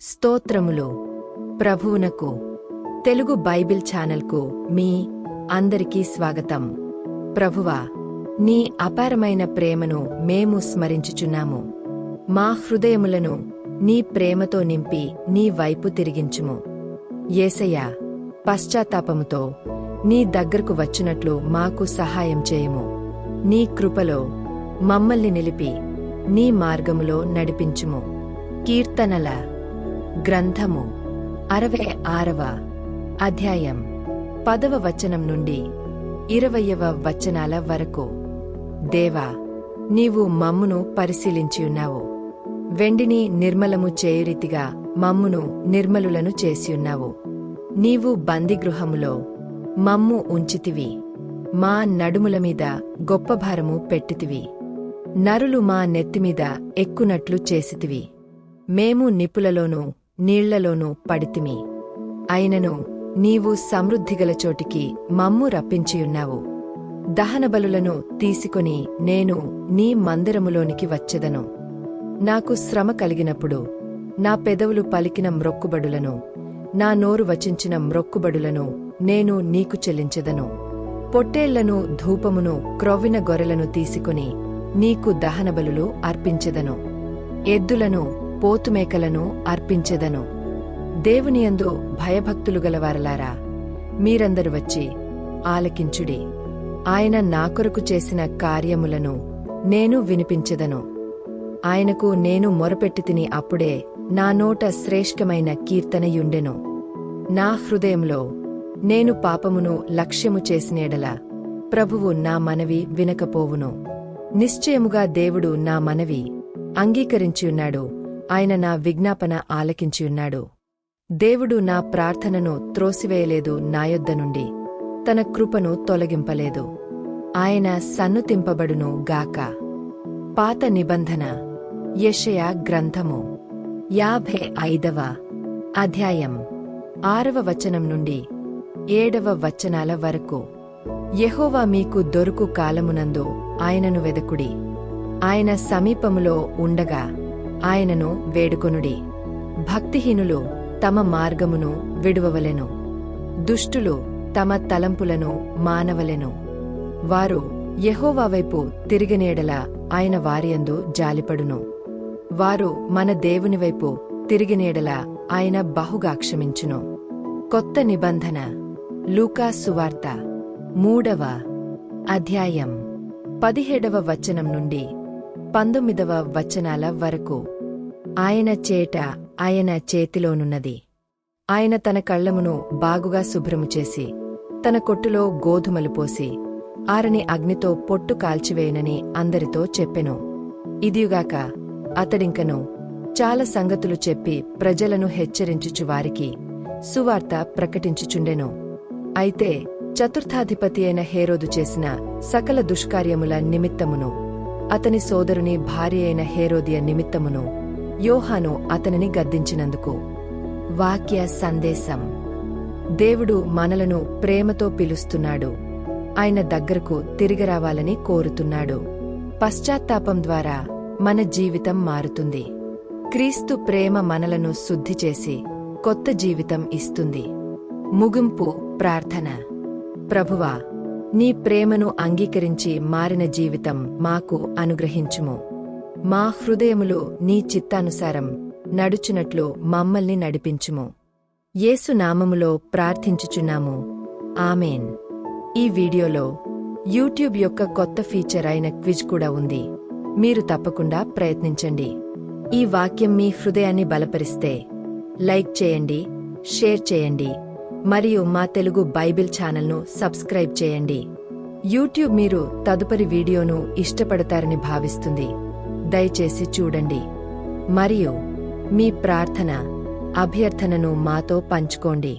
స్తోత్రములు ప్రభువునకు. తెలుగు బైబిల్ ఛానల్కు మీ అందరికీ స్వాగతం. ప్రభువా, నీ అపారమైన ప్రేమను మేము స్మరించుచున్నాము. మా హృదయములను నీ ప్రేమతో నింపి నీ వైపు తిరిగించుము. యేసయ్యా, పశ్చాత్తాపముతో నీ దగ్గరకు వచ్చినట్లు మాకు సహాయం చేయుము. నీ కృపలో మమ్మల్ని నిలిపి నీ మార్గములో నడిపించుము. కీర్తనల గ్రంథము 66వ అధ్యాయం 10వ వచనం నుండి 20వ వచనాల వరకు. దేవా, నీవు మమ్మును పరిశీలించియున్నావు. వెండిని నిర్మలము చేయురీతిగా మమ్మును నిర్మలులను చేసియున్నావు. నీవు బందిగృహములో మమ్ము ఉంచితివి. మా నడుముల మీద గొప్ప భారము పెట్టితివి. నరులు మా నెత్తిమీద ఎక్కునట్లు చేసితివి. మేము నిప్పులలోనూ నీళ్లలోనూ పడితిమి. అయినను నీవు సమృద్ధిగల చోటికి మమ్ము రప్పించియున్నావు. దహనబలులను తీసుకొని నేను నీ మందిరములోనికి వచ్చెదను. నాకు శ్రమ కలిగినప్పుడు నా పెదవులు పలికిన మ్రొక్కుబడులను, నా నోరు వచించిన మ్రొక్కుబడులను నేను నీకు చెల్లించెదను. పొట్టేళ్లను, ధూపమును, క్రొవ్విన గొర్రెలను తీసుకొని నీకు దహనబలులు అర్పించెదను. ఎద్దులను, పోతుమేకలను అర్పించెదను. దేవునియందు భయభక్తులు గలవారలారా, మీరందరు వచ్చి ఆలకించుడి. ఆయన నా కొరకు చేసిన కార్యములను నేను వినిపించెదను. ఆయనకు నేను మొరపెట్టితిని, అప్పుడే నా నోట శ్రేష్ఠమైన కీర్తనయుండెను. నా హృదయంలో నేను పాపమును లక్ష్యము చేసినేడల ప్రభువు నా మనవి వినకపోవును. నిశ్చయముగా దేవుడు నా మనవి అంగీకరించియున్నాడు. ఆయన నా విజ్ఞాపన ఆలకించియున్నాడు. దేవుడు నా ప్రార్థనను త్రోసివేయలేదు. నాయొద్ద నుండి తన కృపను తొలగింపలేదు. ఆయన సన్నుతింపబడును గాక. పాత నిబంధన యెషయా గ్రంథము 55వ అధ్యాయం 6వ వచనం నుండి 7వ వచనాల వరకు. యెహోవా మీకు దొరుకు కాలమునందు ఆయనను వెదకుడి. ఆయన సమీపములో ఉండగా ఆయనను వేడుకొనుడి. భక్తిహీనులు తమ మార్గమును విడువవలెను. దుష్టులు తమ తలంపులను మానవలెను. వారు యెహోవా వైపు తిరిగినేడల ఆయన వారియందు జాలిపడును. వారు మన దేవుని వైపు తిరిగినేడల ఆయన బహుగా క్షమించును. కొత్త నిబంధన లూకా సువార్త 3వ అధ్యాయం 17వ వచనం నుండి 19వ వచనాల వరకు. ఆయన చేట ఆయన చేతిలోనున్నది. ఆయన తన కళ్ళమును బాగుగా శుభ్రము చేసి తన కొట్టులో గోధుమలు పోసి ఆరని అగ్నితో పొట్టు కాల్చివేయనని అందరితో చెప్పెను. ఇదియుగాక అతడింకను చాలా సంగతులు చెప్పి ప్రజలను హెచ్చరించుచు వారికి సువార్త ప్రకటించుచుండెను. అయితే చతుర్థాధిపతి అయిన హేరోదు చేసిన సకల దుష్కార్యముల నిమిత్తమును, అతని సోదరుని భార్య అయిన హేరోదియ నిమిత్తమును యోహాను అతనిని గద్దించినందుకు. వాక్య సందేశం. దేవుడు మనలను ప్రేమతో పిలుస్తున్నాడు. ఆయన దగ్గరకు తిరిగిరావాలని కోరుతున్నాడు. పశ్చాత్తాపం ద్వారా మన జీవితం మారుతుంది. క్రీస్తు ప్రేమ మనలను శుద్ధి చేసి కొత్త జీవితం ఇస్తుంది. ముగింపు ప్రార్థన. ప్రభువా, నీ ప్రేమను అంగీకరించి మారిన జీవితం మాకు అనుగ్రహించుము. మా హృదయములు నీ చిత్తానుసారం నడుచునట్లు మమ్మల్ని నడిపించుము. యేసు నామములో ప్రార్థించుచున్నాము. ఆమేన్. ఈ వీడియోలో యూట్యూబ్ యొక్క కొత్త ఫీచర్ అయిన క్విజ్ కూడా ఉంది. మీరు తప్పకుండా ప్రయత్నించండి. ఈ వాక్యం మీ హృదయాన్ని బలపరిస్తే లైక్ చేయండి, షేర్ చేయండి మరియు మా తెలుగు బైబిల్ ఛానల్ను సబ్స్క్రైబ్ చేయండి. యూట్యూబ్ మీరు తదుపరి వీడియోను ఇష్టపడతారని భావిస్తుంది. దయచేసి చూడండి మరియు మీ ప్రార్థన, అభ్యర్థనను మాతో పంచుకోండి.